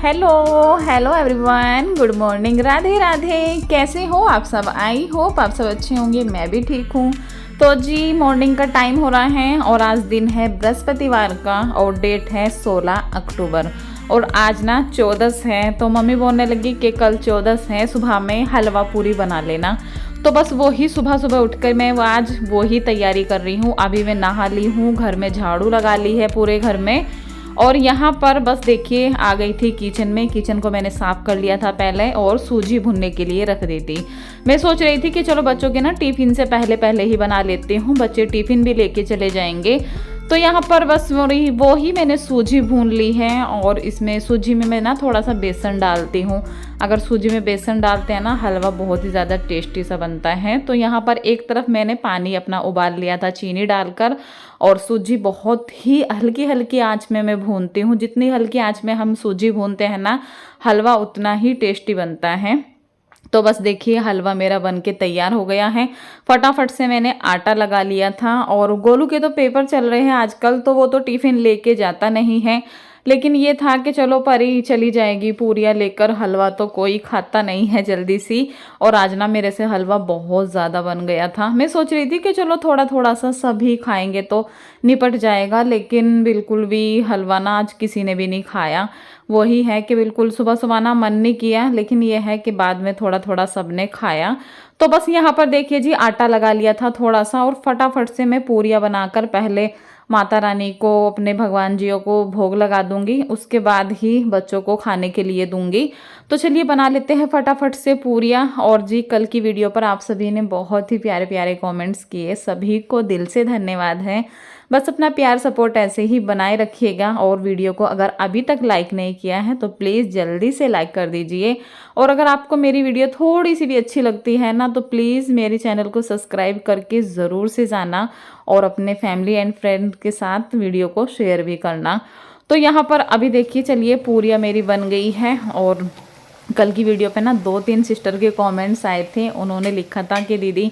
Hello hello everyone, good morning, Radhe Radhe. कैसे हो आप सब? आई होप आप सब अच्छे होंगे, मैं भी ठीक हूँ। तो जी मॉर्निंग का टाइम हो रहा है और आज दिन है बृहस्पतिवार का और डेट है 16 अक्टूबर और आज ना 14 है। तो मम्मी बोलने लगी कि कल 14 है, सुबह में हलवा पूरी बना लेना। तो बस वही सुबह सुबह उठकर मैं आज वही तैयारी कर रही हूँ। अभी मैं नहा ली हूँ, घर में झाड़ू लगा ली है पूरे घर में और यहाँ पर बस देखिए आ गई थी किचन में। किचन को मैंने साफ़ कर लिया था पहले और सूजी भुनने के लिए रख दी थी। मैं सोच रही थी कि चलो बच्चों के ना टिफ़िन से पहले पहले ही बना लेती हूँ, बच्चे टिफ़िन भी लेके चले जाएंगे। तो यहाँ पर बस वो ही मैंने सूजी भून ली है और इसमें सूजी में मैं ना थोड़ा सा बेसन डालती हूँ। अगर सूजी में बेसन डालते हैं ना, हलवा बहुत ही ज़्यादा टेस्टी सा बनता है। तो यहाँ पर एक तरफ मैंने पानी अपना उबाल लिया था चीनी डालकर और सूजी बहुत ही हल्की हल्की आंच में मैं भूनती हूँ। जितनी हल्की आंच में हम सूजी भूनते हैं ना, हलवा उतना ही टेस्टी बनता है। तो बस देखिए हलवा मेरा बन के तैयार हो गया है। फटाफट से मैंने आटा लगा लिया था और गोलू के तो पेपर चल रहे हैं आजकल, तो वो तो टिफ़िन लेके जाता नहीं है, लेकिन ये था कि चलो परी चली जाएगी पूरियाँ लेकर, हलवा तो कोई खाता नहीं है जल्दी सी। और आज ना मेरे से हलवा बहुत ज़्यादा बन गया था। मैं सोच रही थी कि चलो थोड़ा थोड़ा सा सभी खाएंगे तो निपट जाएगा, लेकिन बिल्कुल भी हलवा ना आज किसी ने भी नहीं खाया। वही है कि बिल्कुल सुबह सुबह ना मन नहीं किया, लेकिन ये है कि बाद में थोड़ा थोड़ा सबने खाया। तो बस यहाँ पर देखिए जी आटा लगा लिया था थोड़ा सा और फटाफट से मैं पूरियाँ बनाकर पहले माता रानी को, अपने भगवान जियों को भोग लगा दूंगी, उसके बाद ही बच्चों को खाने के लिए दूंगी। तो चलिए बना लेते हैं फटाफट से पूरियाँ। और जी कल की वीडियो पर आप सभी ने बहुत ही प्यारे प्यारे कमेंट्स किए, सभी को दिल से धन्यवाद है। बस अपना प्यार सपोर्ट ऐसे ही बनाए रखिएगा और वीडियो को अगर अभी तक लाइक नहीं किया है तो प्लीज़ जल्दी से लाइक कर दीजिए। और अगर आपको मेरी वीडियो थोड़ी सी भी अच्छी लगती है ना, तो प्लीज़ मेरे चैनल को सब्सक्राइब करके ज़रूर से जाना और अपने फैमिली एंड फ्रेंड के साथ वीडियो को शेयर भी करना। तो यहाँ पर अभी देखिए चलिए पूरियाँ मेरी बन गई है। और कल की वीडियो पे ना 2-3 सिस्टर के कमेंट्स आए थे, उन्होंने लिखा था कि दीदी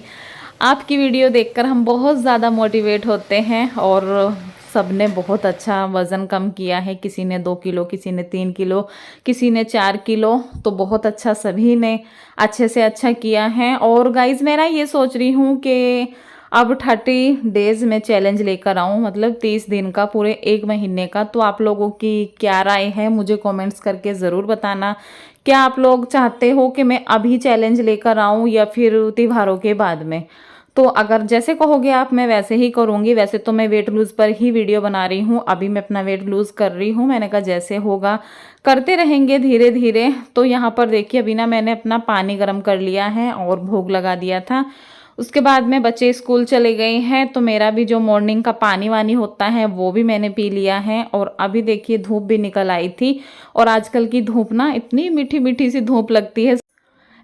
आपकी वीडियो देखकर हम बहुत ज़्यादा मोटिवेट होते हैं और सब ने बहुत अच्छा वज़न कम किया है। किसी ने 2 किलो, किसी ने 3 किलो, किसी ने 4 किलो, तो बहुत अच्छा, सभी ने अच्छे से अच्छा किया है। और गाइज़ मैं ना ये सोच रही हूँ कि अब 30 डेज़ में चैलेंज लेकर आऊँ, मतलब 30 दिन का, पूरे 1 महीने का। तो आप लोगों की क्या राय है मुझे कमेंट्स करके ज़रूर बताना। क्या आप लोग चाहते हो कि मैं अभी चैलेंज लेकर आऊँ या फिर त्योहारों के बाद में? तो अगर जैसे कहोगे आप मैं वैसे ही करूँगी। वैसे तो मैं वेट लूज़ पर ही वीडियो बना रही हूँ, अभी मैं अपना वेट लूज़ कर रही हूँ। मैंने कहा जैसे होगा करते रहेंगे धीरे धीरे। तो यहाँ पर देखिए अभी ना मैंने अपना पानी गर्म कर लिया है और भोग लगा दिया था। उसके बाद में बच्चे स्कूल चले गए हैं, तो मेरा भी जो मॉर्निंग का पानी वानी होता है वो भी मैंने पी लिया है। और अभी देखिए धूप भी निकल आई थी और आजकल की धूप ना इतनी मीठी मीठी सी धूप लगती है,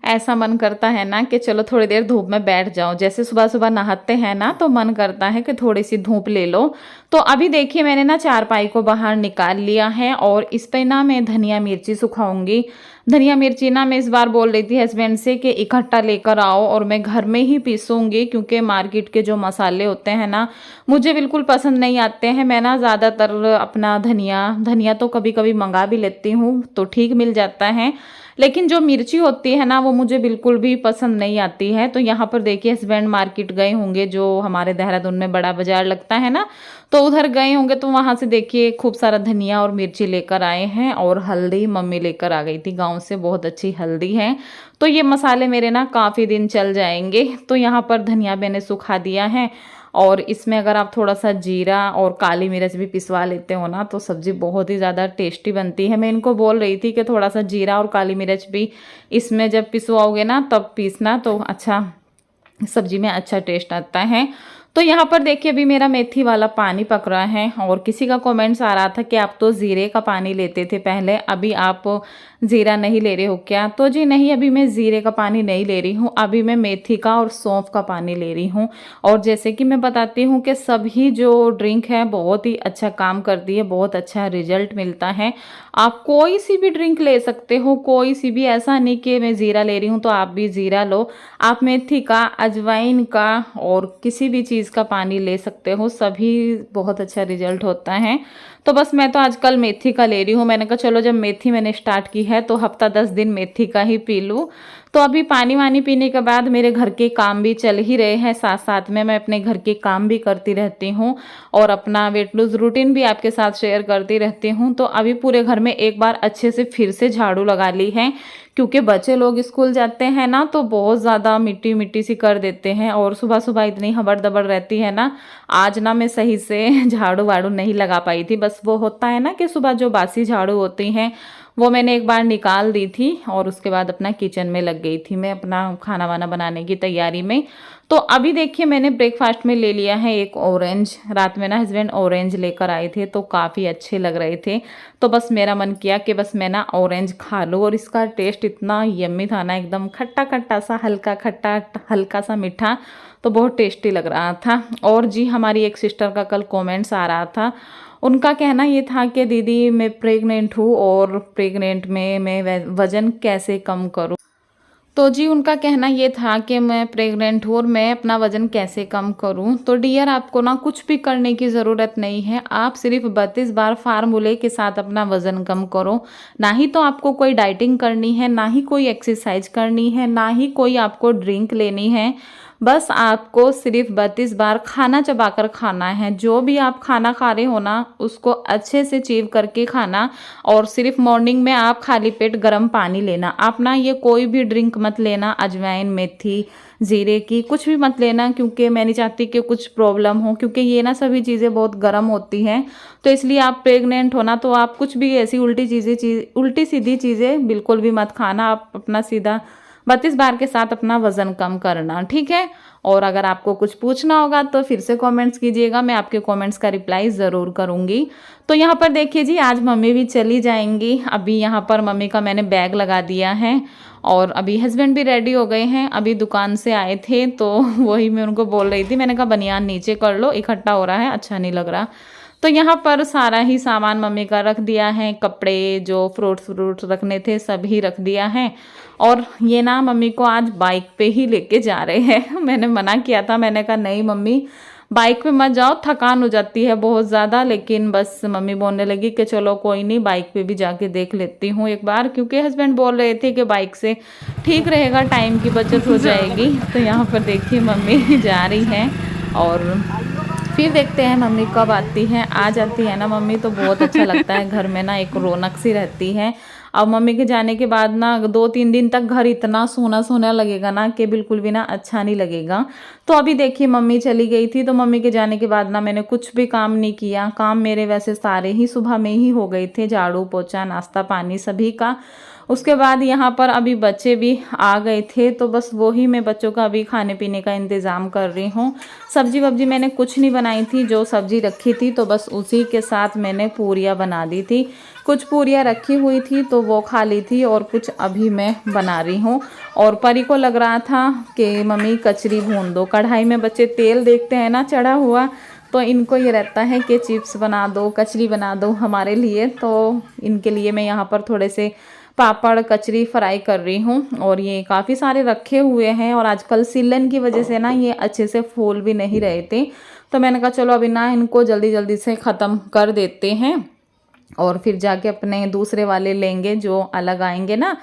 ऐसा मन करता है ना कि चलो थोड़ी देर धूप में बैठ जाओ। जैसे सुबह सुबह नहाते हैं ना, तो मन करता है कि थोड़ी सी धूप ले लो। तो अभी देखिए मैंने ना चारपाई को बाहर निकाल लिया है और इस पे ना मैं धनिया मिर्ची सुखाऊंगी। धनिया मिर्ची ना मैं इस बार बोल रही थी हस्बैंड से कि इकट्ठा लेकर आओ और मैं घर में ही पीसूंगी, क्योंकि मार्केट के जो मसाले होते हैं ना मुझे बिल्कुल पसंद नहीं आते हैं। मैं ना ज़्यादातर अपना धनिया तो कभी कभी मंगा भी लेती हूँ तो ठीक मिल जाता है, लेकिन जो मिर्ची होती है ना वो मुझे बिल्कुल भी पसंद नहीं आती है। तो यहाँ पर देखिए हस्बैंड मार्केट गए होंगे, जो हमारे देहरादून में बड़ा बाजार लगता है ना, तो उधर गए होंगे, तो वहाँ से देखिए खूब सारा धनिया और मिर्ची लेकर आए हैं। और हल्दी मम्मी लेकर आ गई थी गाँव से, बहुत अच्छी हल्दी है। तो ये मसाले मेरे ना काफ़ी दिन चल जाएंगे। तो यहाँ पर धनिया मैंने सुखा दिया है और इसमें अगर आप थोड़ा सा जीरा और काली मिर्च भी पिसवा लेते हो ना, तो सब्ज़ी बहुत ही ज़्यादा टेस्टी बनती है। मैं इनको बोल रही थी कि थोड़ा सा जीरा और काली मिर्च भी इसमें जब पिसवाओगे ना तब पीसना, तो अच्छा सब्जी में अच्छा टेस्ट आता है। तो यहाँ पर देखिए अभी मेरा मेथी वाला पानी पक रहा है और किसी का कमेंट्स आ रहा था कि आप तो ज़ीरे का पानी लेते थे पहले, अभी आप ज़ीरा नहीं ले रहे हो क्या? तो जी नहीं, अभी मैं ज़ीरे का पानी नहीं ले रही हूँ, अभी मैं मेथी का और सौंफ का पानी ले रही हूँ। और जैसे कि मैं बताती हूँ कि सभी जो ड्रिंक है बहुत ही अच्छा काम करती है, बहुत अच्छा रिजल्ट मिलता है। आप कोई सी भी ड्रिंक ले सकते हो, कोई सी भी, ऐसा नहीं कि मैं ज़ीरा ले रही हूँ तो आप भी ज़ीरा लो। आप मेथी का, अजवाइन का और किसी भी चीज़ चीज़ का पानी ले सकते हो, सभी बहुत अच्छा रिजल्ट होता है। तो बस मैं तो आजकल मेथी का ले रही हूँ। मैंने कहा चलो जब मेथी मैंने स्टार्ट की है तो हफ्ता 10 दिन मेथी का ही पी लूँ। तो अभी पानी वानी पीने के बाद मेरे घर के काम भी चल ही रहे हैं, साथ साथ में मैं अपने घर के काम भी करती रहती हूँ और अपना वेट लूज रूटीन भी आपके साथ शेयर करती रहती हूँ। तो अभी पूरे घर में एक बार अच्छे से फिर से झाड़ू लगा ली है, क्योंकि बच्चे लोग स्कूल जाते हैं ना तो बहुत ज़्यादा मिट्टी मिट्टी सी कर देते हैं और सुबह सुबह इतनी हबड़ दबड़ रहती है ना। आज ना मैं सही से झाड़ू वाड़ू नहीं लगा पाई थी। बस वो होता है ना कि सुबह जो बासी झाड़ू होती हैं वो मैंने एक बार निकाल दी थी और उसके बाद अपना किचन में लग गई थी मैं अपना खाना वाना बनाने की तैयारी में। तो अभी देखिए मैंने ब्रेकफास्ट में ले लिया है एक ऑरेंज। रात में ना हस्बैंड ऑरेंज लेकर आए थे तो काफ़ी अच्छे लग रहे थे, तो बस मेरा मन किया कि बस मैं ना ऑरेंज खा लूँ। और इसका टेस्ट इतना यम्मी था ना, एकदम खट्टा खट्टा सा, हल्का खट्टा हल्का सा मीठा, तो बहुत टेस्टी लग रहा था। और जी हमारी एक सिस्टर का कल कमेंट्स आ रहा था, उनका कहना ये था कि दीदी मैं प्रेग्नेंट हूँ और प्रेग्नेंट में मैं वज़न कैसे कम करूँ। तो जी उनका कहना ये था कि मैं प्रेग्नेंट हूँ और मैं अपना वज़न कैसे कम करूँ। तो डियर आपको ना कुछ भी करने की ज़रूरत नहीं है, आप सिर्फ 32 बार फार्मूले के साथ अपना वज़न कम करो। ना ही तो आपको कोई डाइटिंग करनी है, ना ही कोई एक्सरसाइज करनी है, ना ही कोई आपको ड्रिंक लेनी है। बस आपको सिर्फ 32 बार खाना चबाकर खाना है। जो भी आप खाना खा रहे हो ना उसको अच्छे से चीव करके खाना। और सिर्फ मॉर्निंग में आप खाली पेट गर्म पानी लेना। आप ना ये कोई भी ड्रिंक मत लेना, अजवाइन मेथी जीरे की कुछ भी मत लेना, क्योंकि मैं नहीं चाहती कि कुछ प्रॉब्लम हो, क्योंकि ये ना सभी चीज़ें बहुत गर्म होती हैं। तो इसलिए आप प्रेग्नेंट हो ना तो आप कुछ भी ऐसी उल्टी सीधी चीज़ें बिल्कुल भी मत खाना। आप अपना सीधा 32 बार के साथ अपना वज़न कम करना, ठीक है। और अगर आपको कुछ पूछना होगा तो फिर से कमेंट्स कीजिएगा, मैं आपके कमेंट्स का रिप्लाई ज़रूर करूँगी। तो यहाँ पर देखिए जी आज मम्मी भी चली जाएंगी। अभी यहाँ पर मम्मी का मैंने बैग लगा दिया है और अभी हस्बैंड भी रेडी हो गए हैं। अभी दुकान से आए थे तो वही मैं उनको बोल रही थी, मैंने कहा बनियान नीचे कर लो, इकट्ठा हो रहा है, अच्छा नहीं लग रहा। तो यहाँ पर सारा ही सामान मम्मी का रख दिया है, कपड़े जो फ्रूट्स रखने थे सभी रख दिया है। और ये ना मम्मी को आज बाइक पे ही लेके जा रहे हैं। मैंने मना किया था, मैंने कहा नहीं मम्मी बाइक पे मत जाओ, थकान हो जाती है बहुत ज़्यादा। लेकिन बस मम्मी बोलने लगी कि चलो कोई नहीं, बाइक पे भी जाके देख लेती हूँ एक बार, क्योंकि हस्बैंड बोल रहे थे कि बाइक से ठीक रहेगा, टाइम की बचत हो जाएगी। तो यहाँ पर देखिए मम्मी जा रही हैं और फिर देखते हैं मम्मी कब आती हैं। आ जाती है ना मम्मी तो बहुत अच्छा लगता है, घर में ना एक रौनक सी रहती है। अब मम्मी के जाने के बाद ना 2-3 दिन तक घर इतना सोना सोना लगेगा ना कि बिल्कुल भी ना अच्छा नहीं लगेगा। तो अभी देखिए मम्मी चली गई थी तो मम्मी के जाने के बाद ना मैंने कुछ भी काम नहीं किया। काम मेरे वैसे सारे ही सुबह में ही हो गए थे, झाड़ू पोछा नाश्ता पानी सभी का। उसके बाद यहाँ पर अभी बच्चे भी आ गए थे तो बस वही मैं बच्चों का अभी खाने पीने का इंतज़ाम कर रही हूँ। सब्जी वब्जी मैंने कुछ नहीं बनाई थी, जो सब्जी रखी थी तो बस उसी के साथ मैंने पूरियाँ बना दी थी। कुछ पूरियाँ रखी हुई थी तो वो खा ली थी और कुछ अभी मैं बना रही हूँ। और परी को लग रहा था कि मम्मी कचरी भून दो। कढ़ाई में बच्चे तेल देखते हैं ना चढ़ा हुआ तो इनको ये रहता है कि चिप्स बना दो, कचरी बना दो हमारे लिए। तो इनके लिए मैं यहाँ पर थोड़े से पापड़ कचरी फ्राई कर रही हूँ। और ये काफ़ी सारे रखे हुए हैं और आजकल सिलन की वजह से ना ये अच्छे से फूल भी नहीं रहे थे। तो मैंने कहा चलो अभी ना इनको जल्दी जल्दी से ख़त्म कर देते हैं और फिर जाके अपने दूसरे वाले लेंगे जो अलग आएंगे ना।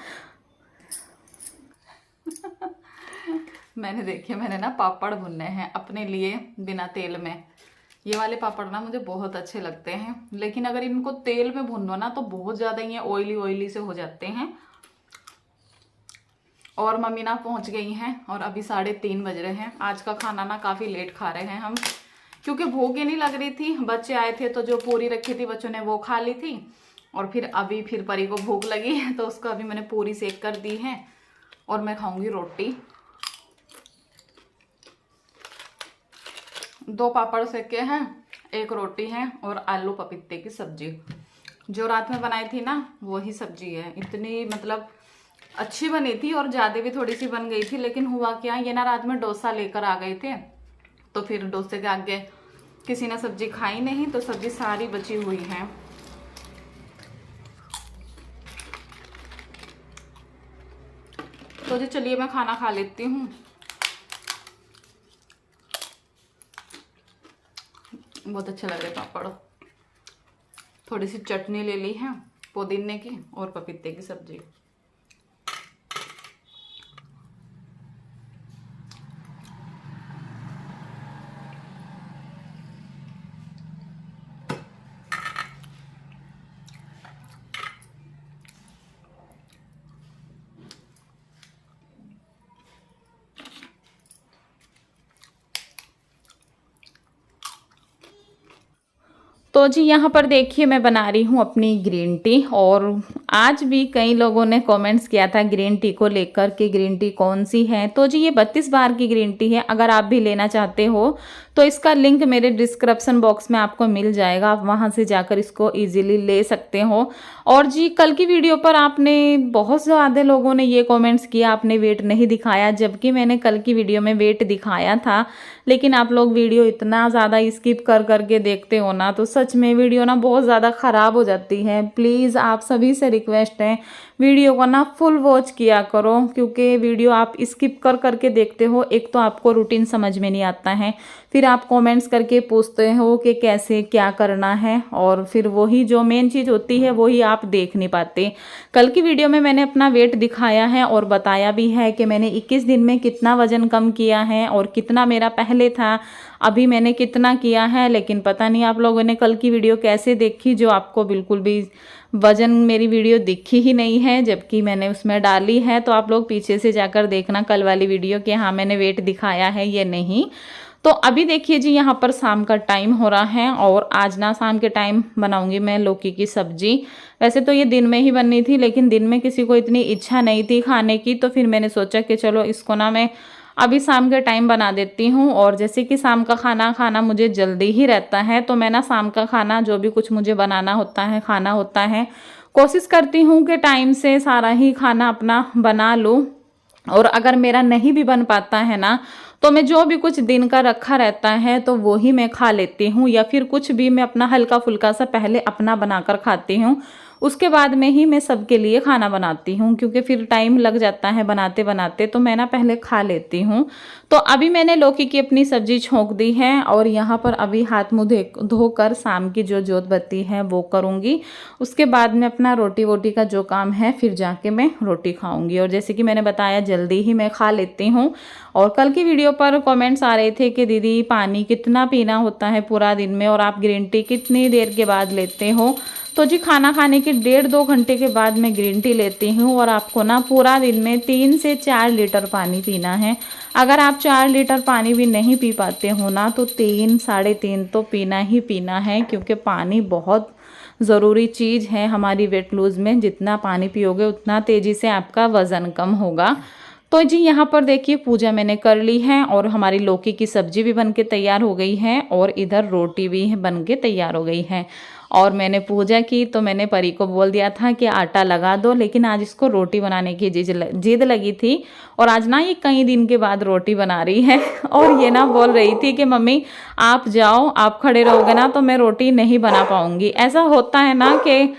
मैंने ना पापड़ भुनने हैं अपने लिए बिना तेल में। ये वाले पापड़ ना मुझे बहुत अच्छे लगते हैं, लेकिन अगर इनको तेल में भूनो ना तो बहुत ज़्यादा ये ऑयली से हो जाते हैं। और मम्मी ना पहुंच गई हैं और अभी 3:30 बज रहे हैं। आज का खाना ना काफ़ी लेट खा रहे हैं हम, क्योंकि भूख ही नहीं लग रही थी। बच्चे आए थे तो जो पूरी रखी थी बच्चों ने वो खा ली थी और फिर अभी फिर परी को भूख लगी है तो उसको अभी मैंने पूरी सेक कर दी है और मैं खाऊंगी रोटी। 2 पापड़ सेके हैं, 1 रोटी है और आलू पपीते की सब्जी जो रात में बनाई थी ना वही सब्जी है। इतनी मतलब अच्छी बनी थी और ज़्यादा भी थोड़ी सी बन गई थी। लेकिन हुआ क्या, ये ना रात में डोसा लेकर आ गए थे तो फिर डोसे के आगे किसी ने सब्जी खाई नहीं तो सब्जी सारी बची हुई है। तो जी चलिए मैं खाना खा लेती हूँ। बहुत अच्छे लग रहे पापड़। थोड़ी सी चटनी ले ली है पुदीने की और पपीते की सब्जी। तो जी यहाँ पर देखिए मैं बना रही हूँ अपनी ग्रीन टी। और आज भी कई लोगों ने कमेंट्स किया था ग्रीन टी को लेकर कि ग्रीन टी कौन सी है। तो जी ये 32 बार की ग्रीन टी है। अगर आप भी लेना चाहते हो तो इसका लिंक मेरे डिस्क्रिप्शन बॉक्स में आपको मिल जाएगा, आप वहाँ से जाकर इसको इजीली ले सकते हो। और जी कल की वीडियो पर आपने बहुत ज़्यादा लोगों ने ये कमेंट्स किया आपने वेट नहीं दिखाया, जबकि मैंने कल की वीडियो में वेट दिखाया था। लेकिन आप लोग वीडियो इतना ज़्यादा स्किप कर करके देखते हो ना, तो सच में वीडियो ना बहुत ज़्यादा ख़राब हो जाती है। प्लीज़ आप सभी से रिक्वेस्ट है वीडियो को ना फुल वॉच किया करो, क्योंकि वीडियो आप स्किप कर करके देखते हो, एक तो आपको रूटीन समझ में नहीं आता है, फिर आप कमेंट्स करके पूछते हो कि कैसे क्या करना है, और फिर वही जो मेन चीज़ होती है वही आप देख नहीं पाते। कल की वीडियो में मैंने अपना वेट दिखाया है और बताया भी है कि मैंने 21 दिन में कितना वज़न कम किया है और कितना मेरा पहले था, अभी मैंने कितना किया है। लेकिन पता नहीं आप लोगों ने कल की वीडियो कैसे देखी, जो आपको बिल्कुल भी वज़न मेरी वीडियो दिखी ही नहीं है, जबकि मैंने उसमें डाली है। तो आप लोग पीछे से जाकर देखना कल वाली वीडियो कि हाँ मैंने वेट दिखाया है या नहीं। तो अभी देखिए जी यहाँ पर शाम का टाइम हो रहा है और आज ना शाम के टाइम बनाऊंगी मैं लौकी की सब्जी। वैसे तो ये दिन में ही बननी थी, लेकिन दिन में किसी को इतनी इच्छा नहीं थी खाने की, तो फिर मैंने सोचा कि चलो इसको ना मैं अभी शाम के टाइम बना देती हूँ। और जैसे कि शाम का खाना खाना मुझे जल्दी ही रहता है, तो मैं ना शाम का खाना जो भी कुछ मुझे बनाना होता है, खाना होता है, कोशिश करती हूँ कि टाइम से सारा ही खाना अपना बना लूँ। और अगर मेरा नहीं भी बन पाता है ना, तो मैं जो भी कुछ दिन का रखा रहता है तो वो ही मैं खा लेती हूँ, या फिर कुछ भी मैं अपना हल्का फुल्का सा पहले अपना बनाकर खाती हूँ, उसके बाद में ही मैं सबके लिए खाना बनाती हूँ, क्योंकि फिर टाइम लग जाता है बनाते बनाते, तो मैं ना पहले खा लेती हूँ। तो अभी मैंने लौकी की अपनी सब्जी छोंक दी है और यहाँ पर अभी हाथ मुँह धोकर शाम की जो जोत बत्ती है वो करूँगी। उसके बाद में अपना रोटी वोटी का जो काम है फिर जाके मैं रोटी खाऊंगी। और जैसे कि मैंने बताया जल्दी ही मैं खा लेती हूँ। और कल की वीडियो पर कमेंट्स आ रहे थे कि दीदी पानी कितना पीना होता है पूरा दिन में, और आप ग्रीन टी कितनी देर के बाद लेते हो। तो जी खाना खाने के 1.5-2 घंटे के बाद मैं ग्रीन टी लेती हूँ। और आपको ना पूरा दिन में 3 से 4 लीटर पानी पीना है। अगर आप 4 लीटर पानी भी नहीं पी पाते हो ना, तो 3-3.5 तो पीना ही पीना है, क्योंकि पानी बहुत ज़रूरी चीज़ है हमारी वेट लूज़ में। जितना पानी पियोगे उतना तेज़ी से आपका वज़न कम होगा। तो जी यहाँ पर देखिए पूजा मैंने कर ली है और हमारी लौकी की सब्जी भी बनके तैयार हो गई है और इधर रोटी भी बनके तैयार हो गई है। और मैंने पूजा की तो मैंने परी को बोल दिया था कि आटा लगा दो, लेकिन आज इसको रोटी बनाने की जिद लगी थी। और आज ना ये कई दिन के बाद रोटी बना रही है और ये ना बोल रही थी कि मम्मी आप जाओ, आप खड़े रहोगे ना तो मैं रोटी नहीं बना पाऊँगी। ऐसा होता है ना कि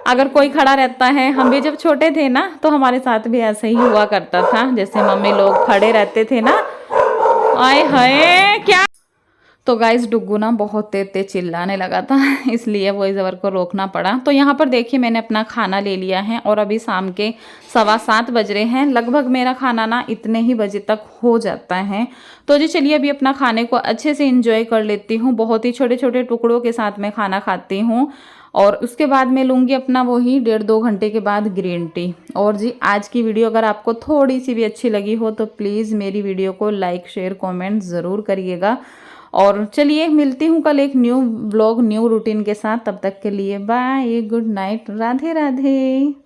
अगर कोई खड़ा रहता है, हम भी जब छोटे थे ना तो हमारे साथ भी ऐसा ही हुआ करता था, जैसे मम्मी लोग खड़े रहते थे ना। आए हाय क्या। तो गाइस डुग्गू ना बहुत तेज तेज चिल्लाने लगा था, इसलिए वॉइस ओवर को रोकना पड़ा। तो यहाँ पर देखिए मैंने अपना खाना ले लिया है और अभी शाम के 7:15 बज रहे हैं। लगभग मेरा खाना ना इतने ही बजे तक हो जाता है। तो जी चलिए अभी अपना खाने को अच्छे से इंजॉय कर लेती हूँ। बहुत ही छोटे छोटे टुकड़ों के साथ मैं खाना खाती हूँ। और उसके बाद मैं लूँगी अपना वही 1.5-2 घंटे के बाद ग्रीन टी। और जी आज की वीडियो अगर आपको थोड़ी सी भी अच्छी लगी हो तो प्लीज़ मेरी वीडियो को लाइक शेयर कमेंट ज़रूर करिएगा। और चलिए मिलती हूँ कल एक न्यू ब्लॉग न्यू रूटीन के साथ। तब तक के लिए bye, good night, Radhe Radhe.